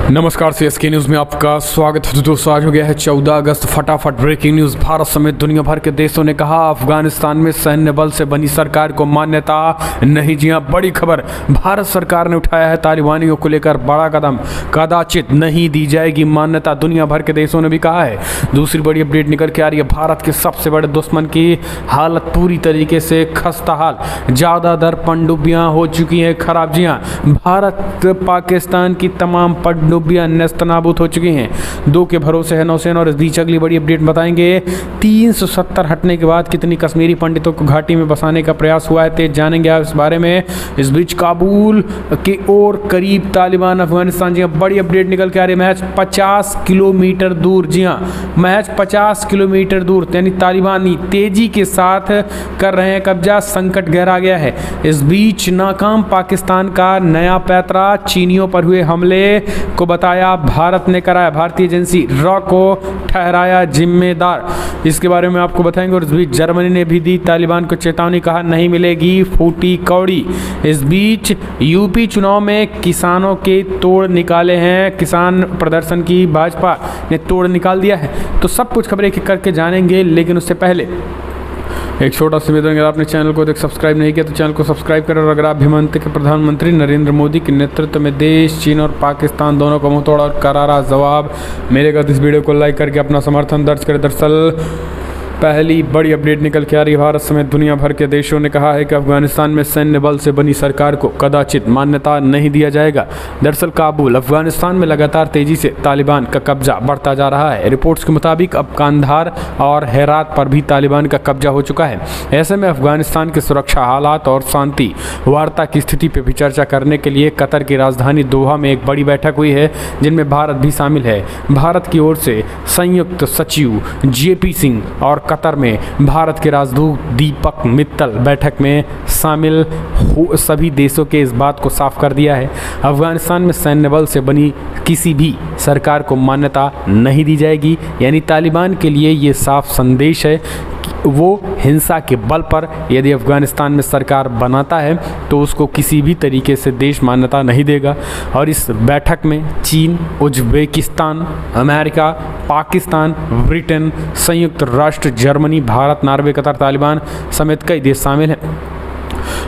नमस्कार, CSK news में आपका स्वागत है। दोस्तों, आज हो गया है 14 अगस्त। फटाफट ब्रेकिंग न्यूज़। भारत समेत दुनिया भर के देशों ने कहा अफगानिस्तान में सैन्य बल से बनी सरकार को मान्यता नहीं। जी हां, बड़ी खबर। भारत सरकार ने उठाया है तालिबानियों को लेकर बड़ा कदम। कदाचित नहीं दी जाएगी मान्यता, दुनिया भर के देशों ने भी कहा है। दूसरी बड़ी अपडेट निकल के आ रही है। भारत के सबसे बड़े दुश्मन की हालत पूरी तरीके से खस्ताहाल। ज़्यादातर पनडुब्बियाँ हो चुकी हैं खराब। जी हाँ, भारत पाकिस्तान की तमाम पनडुब्बियाँ नेस्तनाबूद हो चुकी हैं। दो के भरोसे है नौसेना। और इस बीच अगली बड़ी अपडेट बताएंगे। 370 हटने के बाद कितनी कश्मीरी पंडितों को घाटी में बसाने का प्रयास हुआ है, तेज जानेंगे आप इस बारे में। इस बीच काबुल के और करीब तालिबान अफगानिस्तान। जी हाँ, बड़ी अपडेट निकल के आ रही है। महज 50 किलोमीटर दूर। जी हाँ, महज 50 किलोमीटर दूर, यानी तालिबानी तेजी के साथ कर रहे हैं कब्जा। संकट गहरा गया है। इस बीच नाकाम पाकिस्तान का नया पैतरा। चीनियों पर हुए हमले को बताया भारत ने कराया। भारतीय एजेंसी रॉ को ठहराया जिम्मेदार। इसके बारे में आपको बताएंगे। और इस बीच जर्मनी ने भी दी तालिबान को चेतावनी, कहा नहीं मिलेगी फूटी कौड़ी। इस बीच यूपी चुनाव में किसानों के तोड़ निकाले हैं। किसान प्रदर्शन की भाजपा ने तोड़ निकाल दिया है। तो सब कुछ खबरें करके जानेंगे, लेकिन उससे पहले एक छोटा सा निवेदन, अगर आपने चैनल को सब्सक्राइब नहीं किया तो चैनल को सब्सक्राइब करें। और अगर आप भी मानते कि प्रधानमंत्री नरेंद्र मोदी के नेतृत्व में देश, चीन और पाकिस्तान दोनों का मुंहतोड़ और करारा जवाब मिलेगा तो इस वीडियो को लाइक करके अपना समर्थन दर्ज करें। दरअसल पहली बड़ी अपडेट निकल के आ रही है। भारत समेत दुनिया भर के देशों ने कहा है कि अफगानिस्तान में सैन्य बल से बनी सरकार को कदाचित मान्यता नहीं दिया जाएगा। दरअसल काबुल अफगानिस्तान में लगातार तेजी से तालिबान का कब्जा बढ़ता जा रहा है। रिपोर्ट्स के मुताबिक अब कांधार और हेरात पर भी तालिबान का कब्जा हो चुका है। ऐसे में अफगानिस्तान के सुरक्षा हालात और शांति वार्ता की स्थिति पर भी चर्चा करने के लिए कतर की राजधानी दोहा में एक बड़ी बैठक हुई है, जिनमें भारत भी शामिल है। भारत की ओर से संयुक्त सचिव जेपी सिंह और कतर में भारत के राजदूत दीपक मित्तल बैठक में शामिल हो सभी देशों के इस बात को साफ कर दिया है, अफगानिस्तान में सैन्य बल से बनी किसी भी सरकार को मान्यता नहीं दी जाएगी। यानी तालिबान के लिए ये साफ संदेश है कि वो हिंसा के बल पर यदि अफगानिस्तान में सरकार बनाता है तो उसको किसी भी तरीके से देश मान्यता नहीं देगा। और इस बैठक में चीन, उज्बेकिस्तान, अमेरिका, पाकिस्तान, ब्रिटेन, संयुक्त राष्ट्र, Germany, Bharat, Norway, Qatar, Taliban समेत कई देश शामिल हैं।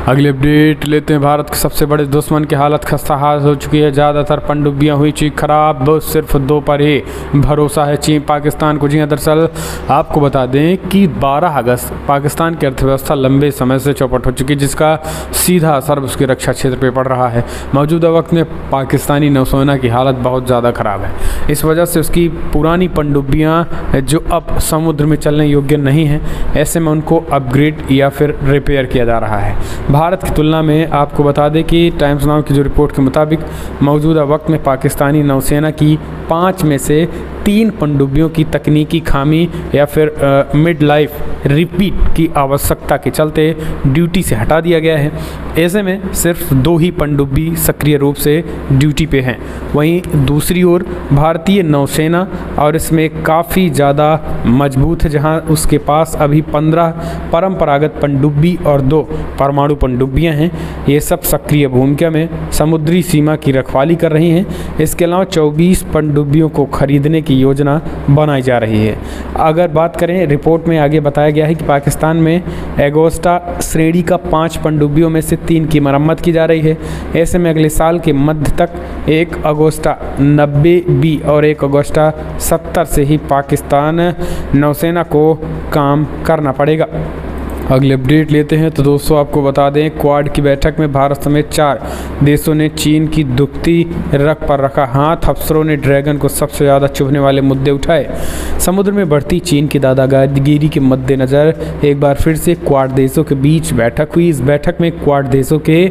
अगली अपडेट लेते हैं। भारत के सबसे बड़े दुश्मन की हालत खस्ताहाल हो चुकी है। ज़्यादातर पनडुब्बियाँ हुई चीज खराब। सिर्फ दो पर ही भरोसा है चीन पाकिस्तान को। जी हाँ, दरअसल आपको बता दें कि 12 अगस्त पाकिस्तान की अर्थव्यवस्था लंबे समय से चौपट हो चुकी है, जिसका सीधा असर उसके रक्षा क्षेत्र पर पड़ रहा है। मौजूदा वक्त में पाकिस्तानी नौसेना की हालत बहुत ज़्यादा ख़राब है। इस वजह से उसकी पुरानी पनडुब्बियाँ जो अब समुद्र में चलने योग्य नहीं हैं, ऐसे में उनको अपग्रेड या फिर रिपेयर किया जा रहा है। भारत की तुलना में आपको बता दें कि टाइम्स नाउ की जो रिपोर्ट के मुताबिक मौजूदा वक्त में पाकिस्तानी नौसेना की 5 में से 3 पनडुब्बियों की तकनीकी खामी या फिर मिड लाइफ रिपीट की आवश्यकता के चलते ड्यूटी से हटा दिया गया है। ऐसे में सिर्फ 2 ही पनडुब्बी सक्रिय रूप से ड्यूटी पे हैं। वहीं दूसरी ओर भारतीय नौसेना और इसमें काफ़ी ज़्यादा मजबूत है, जहां उसके पास अभी 15 परंपरागत पनडुब्बी और 2 परमाणु पनडुब्बियां हैं। ये सब सक्रिय भूमिका में समुद्री सीमा की रखवाली कर रही हैं। इसके अलावा 24 पनडुब्बियों को खरीदने की योजना बनाई जा रही है। अगर बात करें, रिपोर्ट में आगे बताया गया है कि पाकिस्तान में एगोस्टा श्रेणी का 5 पनडुब्बियों में से 3 की मरम्मत की जा रही है। ऐसे में अगले साल के मध्य तक एक अगोस्टा 90B और एक अगोस्टा 70 से ही पाकिस्तान नौसेना को काम करना पड़ेगा। अगले अपडेट लेते हैं। तो दोस्तों, आपको बता दें, क्वाड की बैठक में भारत समेत 4 देशों ने चीन की दुखती रग पर रखा हाथ। अफसरों ने ड्रैगन को सबसे ज़्यादा चुभने वाले मुद्दे उठाए। समुद्र में बढ़ती चीन की दादागिरी के मद्देनज़र एक बार फिर से क्वाड देशों के बीच बैठक हुई। इस बैठक में क्वाड देशों के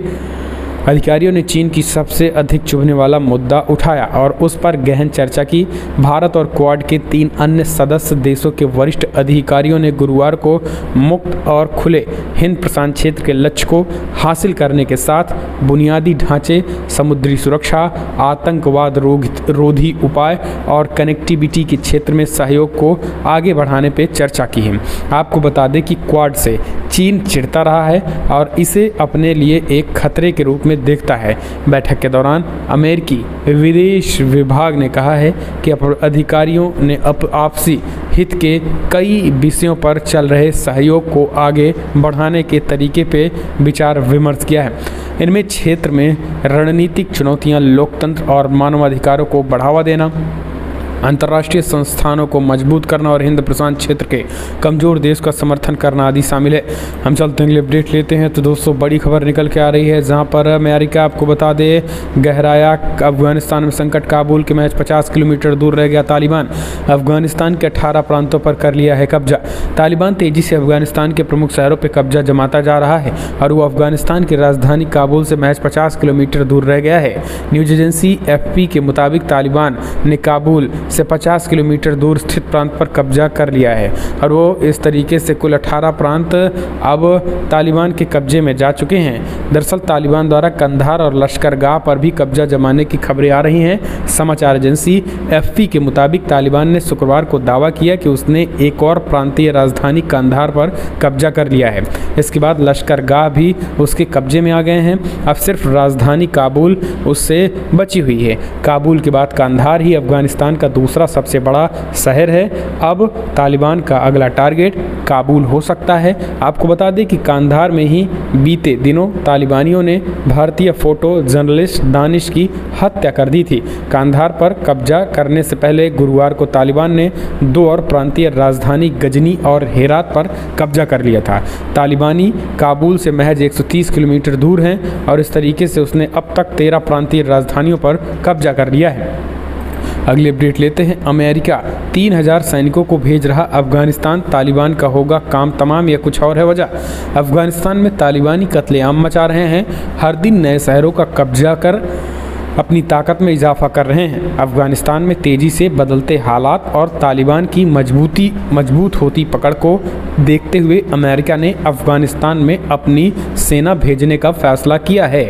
अधिकारियों ने चीन की सबसे अधिक चुभने वाला मुद्दा उठाया और उस पर गहन चर्चा की। भारत और क्वाड के 3 अन्य सदस्य देशों के वरिष्ठ अधिकारियों ने गुरुवार को मुक्त और खुले हिंद प्रशांत क्षेत्र के लक्ष्य को हासिल करने के साथ बुनियादी ढांचे, समुद्री सुरक्षा, आतंकवाद रोधी उपाय और कनेक्टिविटी के क्षेत्र में सहयोग को आगे बढ़ाने पर चर्चा की है। आपको बता दें कि क्वाड से चीन चिढ़ता रहा है और इसे अपने लिए एक खतरे के रूप में देखता है। बैठक के दौरान अमेरिकी विदेश विभाग ने कहा है कि अधिकारियों ने आपसी हित के कई विषयों पर चल रहे सहयोग को आगे बढ़ाने के तरीके पे विचार विमर्श किया है। इनमें क्षेत्र में रणनीतिक चुनौतियां, लोकतंत्र और मानवाधिकारों को बढ़ावा देना, अंतर्राष्ट्रीय संस्थानों को मजबूत करना और हिंद प्रशांत क्षेत्र के कमज़ोर देश का समर्थन करना आदि शामिल है। हम चलते हैं, अपडेट लेते हैं। तो दोस्तों, बड़ी खबर निकल के आ रही है, जहां पर अमेरिका, आपको बता दे, गहराया अफगानिस्तान में संकट। काबुल के महज 50 किलोमीटर दूर रह गया तालिबान। अफगानिस्तान के 18 प्रांतों पर कर लिया है कब्जा। तालिबान तेजी से अफगानिस्तान के प्रमुख शहरों पर कब्जा जमाता जा रहा है और वो अफगानिस्तान की राजधानी काबुल से महज 50 किलोमीटर दूर रह गया है। न्यूज एजेंसी AFP के मुताबिक तालिबान ने काबुल से 50 किलोमीटर दूर स्थित प्रांत पर कब्जा कर लिया है और वो इस तरीके से कुल 18 प्रांत अब तालिबान के कब्जे में जा चुके हैं। दरअसल तालिबान द्वारा कंधार और लश्करगाह पर भी कब्जा जमाने की खबरें आ रही हैं। समाचार एजेंसी AFP के मुताबिक तालिबान ने शुक्रवार को दावा किया कि उसने एक और प्रांतीय राजधानी कंधार पर कब्जा कर लिया है। इसके बाद लश्करगाह भी उसके कब्जे में आ गए हैं। अब सिर्फ राजधानी काबुल उससे बची हुई है। काबुल के बाद कंधार ही अफगानिस्तान का दूसरा सबसे बड़ा शहर है। अब तालिबान का अगला टारगेट काबुल हो सकता है। आपको बता दें कि कंधार में ही बीते दिनों तालिबानियों ने भारतीय फोटो जर्नलिस्ट दानिश की हत्या कर दी थी। कंधार पर कब्जा करने से पहले गुरुवार को तालिबान ने 2 और प्रांतीय राजधानी गजनी और हेरात पर कब्जा कर लिया था। तालिबानी काबुल से महज 130 किलोमीटर दूर हैं और इस तरीके से उसने अब तक 13 प्रांतीय राजधानियों पर कब्जा कर लिया है। अगली अपडेट लेते हैं। अमेरिका 3000 सैनिकों को भेज रहा अफगानिस्तान, तालिबान का होगा काम तमाम, या कुछ और है वजह? अफगानिस्तान में तालिबानी कत्लेआम मचा रहे हैं। हर दिन नए शहरों का कब्जा कर अपनी ताकत में इजाफा कर रहे हैं। अफगानिस्तान में तेज़ी से बदलते हालात और तालिबान की मजबूत होती पकड़ को देखते हुए अमेरिका ने अफगानिस्तान में अपनी सेना भेजने का फैसला किया है।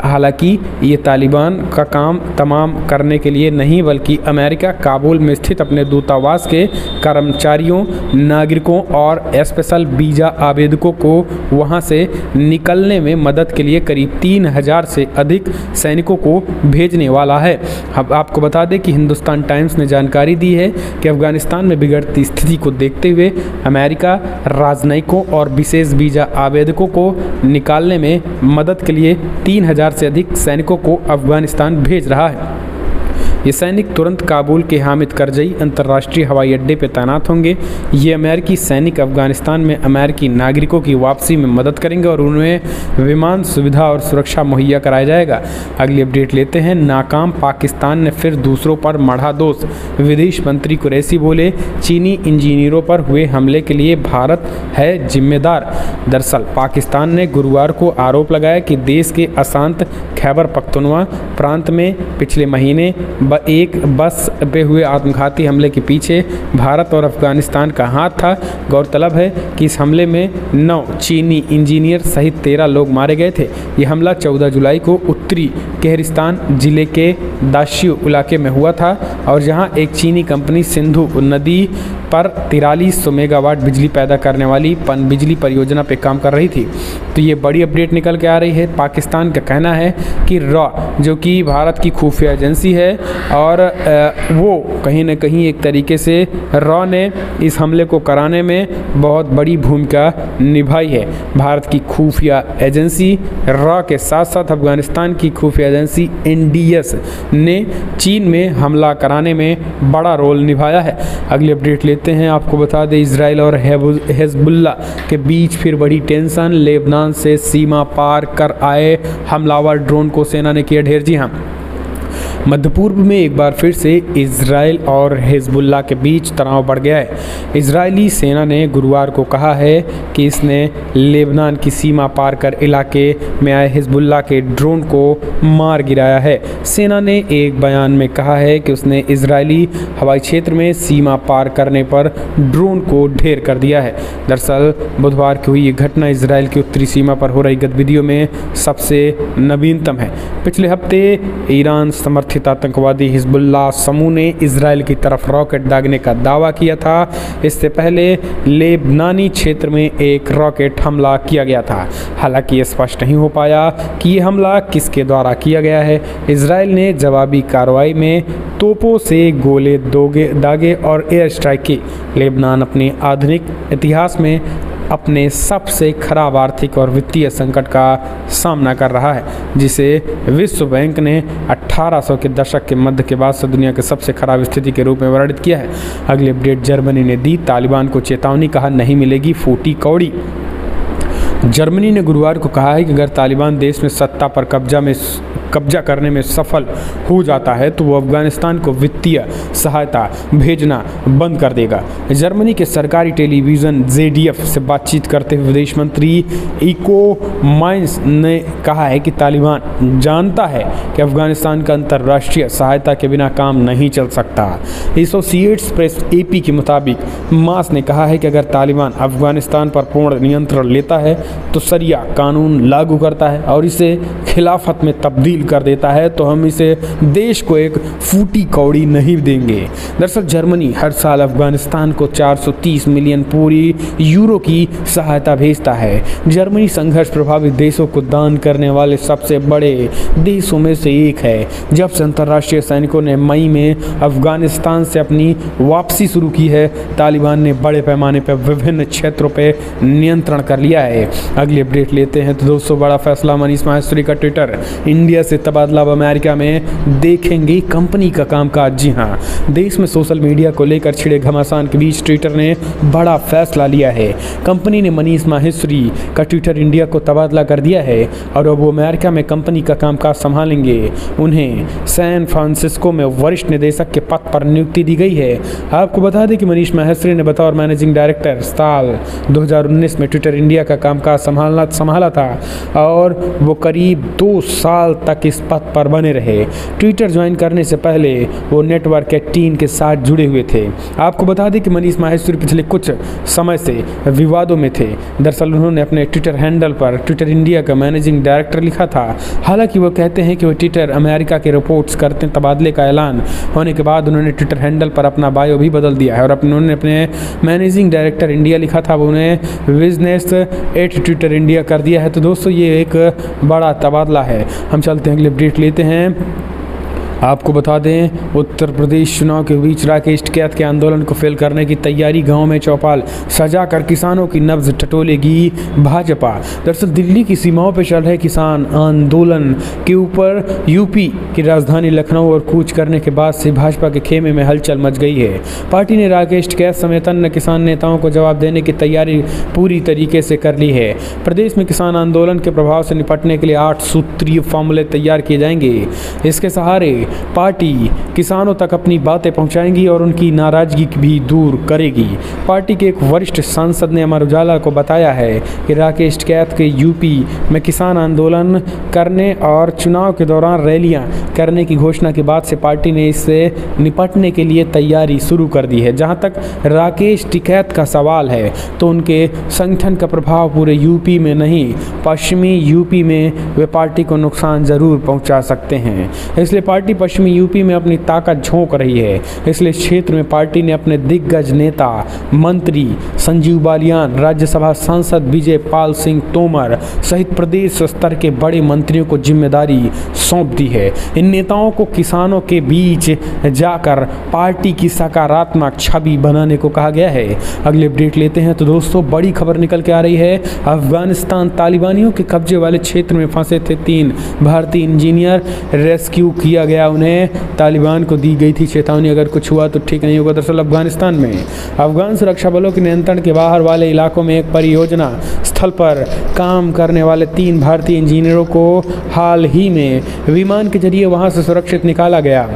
हालांकि ये तालिबान का काम तमाम करने के लिए नहीं, बल्कि अमेरिका काबुल में स्थित अपने दूतावास के कर्मचारियों, नागरिकों और स्पेशल वीज़ा आवेदकों को वहां से निकलने में मदद के लिए करीब 3000 से अधिक सैनिकों को भेजने वाला है। अब आपको बता दें कि हिंदुस्तान टाइम्स ने जानकारी दी है कि अफगानिस्तान में बिगड़ती स्थिति को देखते हुए अमेरिका राजनयिकों और विशेष वीज़ा आवेदकों को निकालने में मदद के लिए 3000 से अधिक सैनिकों को अफगानिस्तान भेज रहा है। ये सैनिक तुरंत काबुल के हामिद करजई अंतर्राष्ट्रीय हवाई अड्डे पर तैनात होंगे। ये अमेरिकी सैनिक अफगानिस्तान में अमेरिकी नागरिकों की वापसी में मदद करेंगे और उन्हें विमान सुविधा और सुरक्षा मुहैया कराया जाएगा। अगली अपडेट लेते हैं। नाकाम पाकिस्तान ने फिर दूसरों पर मढ़ा दोष। विदेश मंत्री कुरैशी बोले, चीनी इंजीनियरों पर हुए हमले के लिए भारत है जिम्मेदार। दरअसल पाकिस्तान ने गुरुवार को आरोप लगाया कि देश के अशांत खैबर पख्तूनख्वा प्रांत में पिछले महीने एक बस पे हुए आत्मघाती हमले के पीछे भारत और अफगानिस्तान का हाथ था। गौरतलब है कि इस हमले में 9 चीनी इंजीनियर सहित 13 लोग मारे गए थे। ये हमला 14 जुलाई को उत्तरी केहरिस्तान जिले के दाश्यू इलाके में हुआ था और जहां एक चीनी कंपनी सिंधु नदी पर 4300 मेगावाट बिजली पैदा करने वाली पनबिजली परियोजना पे काम कर रही थी। तो ये बड़ी अपडेट निकल के आ रही है। पाकिस्तान का कहना है कि रॉ, जो कि भारत की खुफिया एजेंसी है, और वो कहीं ना कहीं एक तरीके से रॉ ने इस हमले को कराने में बहुत बड़ी भूमिका निभाई है। भारत की खुफिया एजेंसी रॉ के साथ साथ अफगानिस्तान की खुफिया एजेंसी NDS ने चीन में हमला कराने में बड़ा रोल निभाया है। अगली अपडेट लेते हैं। आपको बता दें, इजराइल और हिजबुल्ला के बीच फिर बड़ी टेंशन। लेबनान से सीमा पार कर आए हमलावर ड्रोन को सेना ने किया ढेर। जी हाँ, मध्य पूर्व में एक बार फिर से इजराइल और हिजबुल्ला के बीच तनाव बढ़ गया है। इजरायली सेना ने गुरुवार को कहा है कि इसने लेबनान की सीमा पार कर इलाके में आए हिजबुल्ला के ड्रोन को मार गिराया है। सेना ने एक बयान में कहा है कि उसने इजरायली हवाई क्षेत्र में सीमा पार करने पर ड्रोन को ढेर कर दिया है। दरअसल बुधवार की हुई ये घटना इजराइल की उत्तरी सीमा पर हो रही गतिविधियों में सबसे नवीनतम है। पिछले हफ्ते ईरान समर्थित समर्थित आतंकवादी हिजबुल्लाह समूह ने इजराइल की तरफ रॉकेट दागने का दावा किया था। इससे पहले लेबनानी क्षेत्र में एक रॉकेट हमला किया गया था। हालांकि ये स्पष्ट नहीं हो पाया कि ये हमला किसके द्वारा किया गया है। इजराइल ने जवाबी कार्रवाई में तोपों से गोले दागे और एयर स्ट्राइक की। लेबनान अपने आधुनिक इतिहास में अपने सबसे खराब आर्थिक और वित्तीय संकट का सामना कर रहा है, जिसे विश्व बैंक ने 1800 के दशक के मध्य के बाद से दुनिया के सबसे खराब स्थिति के रूप में वर्णित किया है। अगली अपडेट जर्मनी ने दी तालिबान को चेतावनी, कहा नहीं मिलेगी फूटी कौड़ी। जर्मनी ने गुरुवार को कहा है कि अगर तालिबान देश में सत्ता पर कब्जा करने में सफल हो जाता है तो वो अफगानिस्तान को वित्तीय सहायता भेजना बंद कर देगा। जर्मनी के सरकारी टेलीविज़न ZDF से बातचीत करते हुए विदेश मंत्री इको माइंस ने कहा है कि तालिबान जानता है कि अफगानिस्तान का अंतर्राष्ट्रीय सहायता के बिना काम नहीं चल सकता। एसोसिएट्स प्रेस AP के मुताबिक मास ने कहा है कि अगर तालिबान अफगानिस्तान पर पूर्ण नियंत्रण लेता है तो शरिया कानून लागू करता है और इसे खिलाफत में तब्दील कर देता है तो हम इसे देश को एक फूटी कौड़ी नहीं देंगे। दरअसल जर्मनी हर साल अफगानिस्तान को 430 मिलियन पूरी यूरो की सहायता भेजता है। जर्मनी संघर्ष प्रभावित देशों को दान करने वाले सबसे बड़े देशों में से एक है। जब से अंतर्राष्ट्रीय सैनिकों ने मई में अफगानिस्तान से अपनी वापसी शुरू की है, तालिबान ने बड़े पैमाने पर विभिन्न क्षेत्रों पर नियंत्रण कर लिया है। अगली अपडेट लेते हैं तो दोस्तों, बड़ा फैसला मनीष माहेश्वरी का ट्विटर इंडिया से तबादला। अब अमेरिका में देखेंगे कंपनी का कामकाज। जी हाँ, देश में सोशल मीडिया को लेकर छिड़े घमासान के बीच ट्विटर ने बड़ा फैसला लिया है। कंपनी ने मनीष माहेश्वरी का ट्विटर इंडिया को तबादला कर दिया है और अब वो अमेरिका में कंपनी का कामकाज संभालेंगे। उन्हें सैन फ्रांसिस्को में वरिष्ठ निदेशक के पद पर नियुक्ति दी गई है। आपको बता दें कि मनीष माहेश्वरी ने बतौर मैनेजिंग डायरेक्टर साल 2019 में ट्विटर इंडिया का कामकाज संभाला था और वो करीब 2 साल तक इस पद पर बने रहे। ट्विटर ज्वाइन करने से पहले वो नेटवर्क 18 के साथ जुड़े हुए थे। आपको बता दें कि मनीष माहेश्वरी पिछले कुछ समय से विवादों में थे। दरअसल उन्होंने अपने ट्विटर हैंडल पर ट्विटर इंडिया का मैनेजिंग डायरेक्टर लिखा था। हालांकि वो कहते हैं कि वो ट्विटर अमेरिका के रिपोर्ट्स करते तबादले का ऐलान होने के बाद उन्होंने ट्विटर हैंडल पर अपना बायो भी बदल दिया है और उन्होंने अपने मैनेजिंग डायरेक्टर इंडिया लिखा था, वो उन्हें बिजनेस एट ट्विटर इंडिया कर दिया है। तो दोस्तों ये एक बड़ा तबादला है। हम चलते हैं अगले अपडेट लेते हैं। आपको बता दें, उत्तर प्रदेश चुनाव के बीच राकेश टिकैत के आंदोलन को फेल करने की तैयारी, गांव में चौपाल सजाकर किसानों की नब्ज टटोलेगी भाजपा। दरअसल दिल्ली की सीमाओं पर चल रहे किसान आंदोलन के ऊपर यूपी की राजधानी लखनऊ और कूच करने के बाद से भाजपा के खेमे में हलचल मच गई है। पार्टी ने राकेश टिकैत समेत अन्य किसान नेताओं को जवाब देने की तैयारी पूरी तरीके से कर ली है। प्रदेश में किसान आंदोलन के प्रभाव से निपटने के लिए 8 सूत्रीय फॉर्मूले तैयार किए जाएंगे। इसके सहारे पार्टी किसानों तक अपनी बातें पहुंचाएंगी और उनकी नाराजगी भी दूर करेगी। पार्टी के एक वरिष्ठ सांसद ने अमर उजाला को बताया है कि राकेश टिकैत के यूपी में किसान आंदोलन करने और चुनाव के दौरान रैलियां करने की घोषणा के बाद से पार्टी ने इससे निपटने के लिए तैयारी शुरू कर दी है। जहां तक राकेश टिकैत का सवाल है तो उनके संगठन का प्रभाव पूरे यूपी में नहीं, पश्चिमी यूपी में वे पार्टी को नुकसान जरूर पहुंचा सकते हैं। इसलिए पार्टी पश्चिमी यूपी में अपनी ताकत झोंक रही है। इसलिए क्षेत्र में पार्टी ने अपने दिग्गज नेता मंत्री संजीव बालियान, राज्यसभा सांसद विजय पाल सिंह तोमर सहित प्रदेश स्तर के बड़े मंत्रियों को जिम्मेदारी सौंप दी है। इन नेताओं को किसानों के बीच जाकर पार्टी की सकारात्मक छवि बनाने को कहा गया है। अगले अपडेट लेते हैं तो दोस्तों, बड़ी खबर निकल के आ रही है। अफगानिस्तान तालिबानियों के कब्जे वाले क्षेत्र में फंसे थे 3 भारतीय इंजीनियर, रेस्क्यू किया गया। उन्हें तालिबान को दी गई थी चेतावनी, अगर कुछ हुआ तो ठीक नहीं होगा। दरअसल अफगानिस्तान में अफगान सुरक्षा बलों के नियंत्रण के बाहर वाले इलाकों में एक परियोजना स्थल पर काम करने वाले 3 भारतीय इंजीनियरों को हाल ही में विमान के जरिए वहां से सुरक्षित निकाला गया।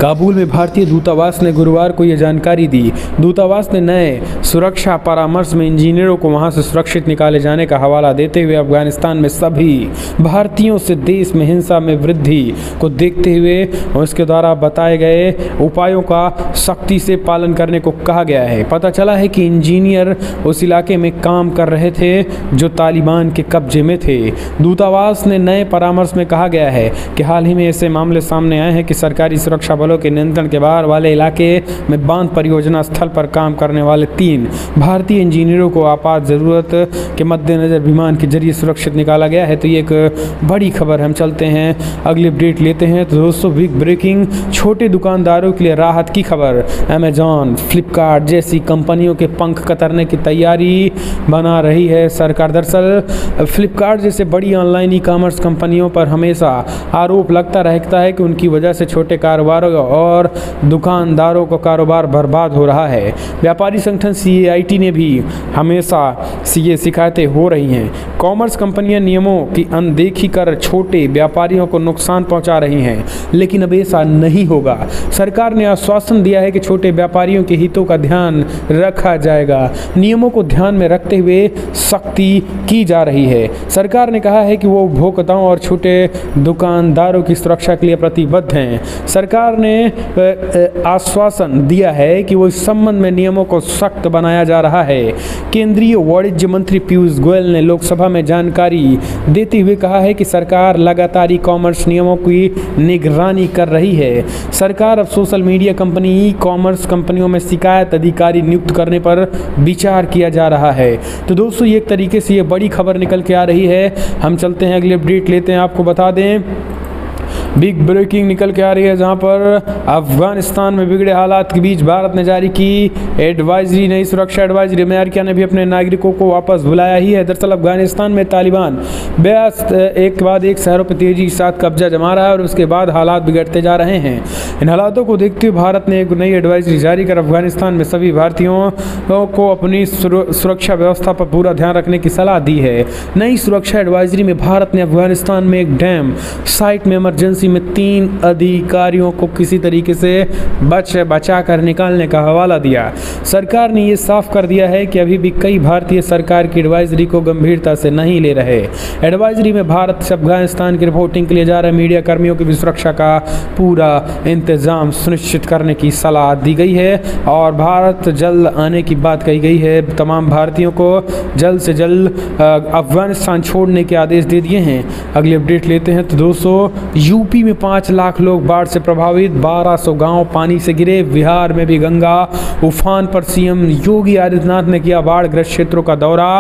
काबुल में भारतीय दूतावास ने गुरुवार को यह जानकारी दी। दूतावास ने नए सुरक्षा परामर्श में इंजीनियरों को वहां से सुरक्षित निकाले जाने का हवाला देते हुए अफगानिस्तान में सभी भारतीयों से देश में हिंसा में वृद्धि को देखते हुए उसके द्वारा बताए गए उपायों का सख्ती से पालन करने को कहा गया है। पता चला है कि इंजीनियर उस इलाके में काम कर रहे थे जो तालिबान के कब्जे में थे। दूतावास ने नए परामर्श में कहा गया है कि हाल ही में ऐसे मामले सामने आए हैं कि सरकारी सुरक्षा बलों के नियंत्रण के बाहर वाले इलाके में बांध परियोजना स्थल पर काम करने वाले 3 भारतीय इंजीनियरों को आपात ज़रूरत के मद्देनज़र विमान के जरिए सुरक्षित निकाला गया है। तो ये एक बड़ी खबर। हम चलते हैं अगली अपडेट लेते हैं। तो दोस्तों, बिग ब्रेकिंग, छोटे दुकानदारों के लिए राहत की खबर। अमेजॉन, फ्लिपकार्ट जैसी कंपनियों के पंख कतरने की तैयारी बना रही है सरकार। दरअसल फ्लिपकार्ट जैसे बड़ी ऑनलाइन ई कॉमर्स कंपनियों पर हमेशा आरोप लगता रहता है कि उनकी वजह से छोटे कारोबारों और दुकानदारों का कारोबार बर्बाद हो रहा है। व्यापारी संगठन CAIT ने भी हमेशा ये शिकायतें हो रही हैं। कॉमर्स कंपनियां नियमों की अनदेखी कर छोटे व्यापारियों को नुकसान पहुंचा रही हैं, लेकिन अब ऐसा नहीं होगा। सरकार ने आश्वासन दिया है कि छोटे व्यापारियों के हितों का ध्यान रखा जाएगा। नियमों को ध्यान में रखते हुए सख्ती की जा रही है। सरकार ने कहा है कि वो उपभोक्ताओं और छोटे दुकानदारों की सुरक्षा के लिए प्रतिबद्ध हैं। सरकार ने आश्वासन दिया है कि वो इस संबंध में नियमों को सख्त बनाया जा रहा है। केंद्रीय वाणिज्य मंत्री पीयूष गोयल ने लोकसभा में जानकारी देते हुए कहा है कि सरकार लगातार ई कॉमर्स नियमों की निगरानी कर रही है। सरकार अब social media company, e commerce कंपनियों में शिकायत अधिकारी नियुक्त करने पर विचार किया जा रहा है। तो दोस्तों, ये एक तरीके से ये बड़ी खबर निकल के आ रही है। हम चलते हैं अगली अपडेट लेते हैं। आपको बता दें, बिग ब्रेकिंग निकल के आ रही है, जहां पर अफगानिस्तान में बिगड़े हालात के बीच भारत ने जारी की एडवाइजरी। नई सुरक्षा एडवाइजरी। अमेरिका ने भी अपने नागरिकों को वापस बुलाया ही है। दरअसल अफगानिस्तान में तालिबान बेअस्त एक के बाद एक शहरों पर तेजी के साथ कब्जा जमा रहा है और उसके बाद हालात बिगड़ते जा रहे हैं। इन हालातों को देखते हुए भारत ने एक नई एडवाइजरी जारी कर अफगानिस्तान में सभी भारतीयों को अपनी सुरक्षा व्यवस्था पर पूरा ध्यान रखने की सलाह दी है। नई सुरक्षा एडवाइजरी में भारत ने अफगानिस्तान में एक डैम साइट में इमरजेंसी में 3 अधिकारियों को किसी तरीके से बचा कर निकालने का हवाला दिया। सरकार ने ये साफ कर दिया है कि अभी भी कई भारतीय सरकार की एडवाइजरी को गंभीरता से नहीं ले रहे। एडवाइजरी में भारत से अफगानिस्तान की रिपोर्टिंग के लिए जा रहे मीडिया कर्मियों की भी सुरक्षा का पूरा इंतजाम सुनिश्चित करने की सलाह दी गई है और भारत जल्द आने की बात कही गई है। तमाम भारतीयों को जल्द से जल्द अफगानिस्तान छोड़ने के आदेश दे दिए हैं। अगली अपडेट लेते हैं। तो दोस्तों, यूपी में 5 लाख लोग बाढ़ से प्रभावित, 1200 गांव पानी से गिरे। बिहार में भी गंगा उफान पर सीएम योगी आदित्यनाथ ने किया बाढ़ग्रस्त क्षेत्रों का दौरा।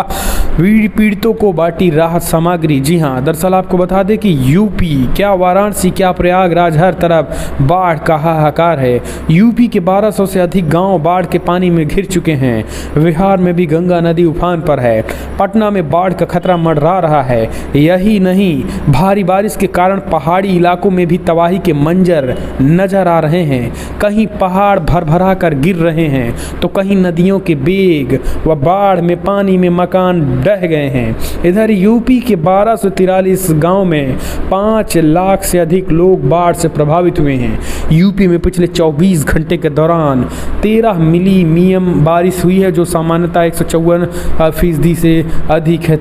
पीड़ितों को बांटी राहत सामग्री। जी हां, दरअसल आपको बता दें कि यूपी क्या वाराणसी क्या प्रयागराज, हर तरफ बाढ़ का हाहाकार है। यूपी के 1200 से अधिक गांव बाढ़ के पानी में घिर चुके हैं। बिहार में भी गंगा नदी उफान पर है। पटना में बाढ़ का खतरा मंडरा रहा है। यही नहीं, भारी बारिश के कारण पहाड़ी इलाकों में भी तबाही के मंजर नजर आ रहे हैं। कहीं पहाड़ भरभरा कर गिर रहे हैं तो कहीं नदियों के बेग व बाढ़ में पानी में मकान ढह गए हैं। इधर यूपी के 1243 गांव में 5 लाख से अधिक लोग बाढ़ से प्रभावित हुए हैं। यूपी में पिछले 24 घंटे के दौरान 13 मिलीमीटर बारिश हुई है, जो सामान्यतः 154% से अधिक है।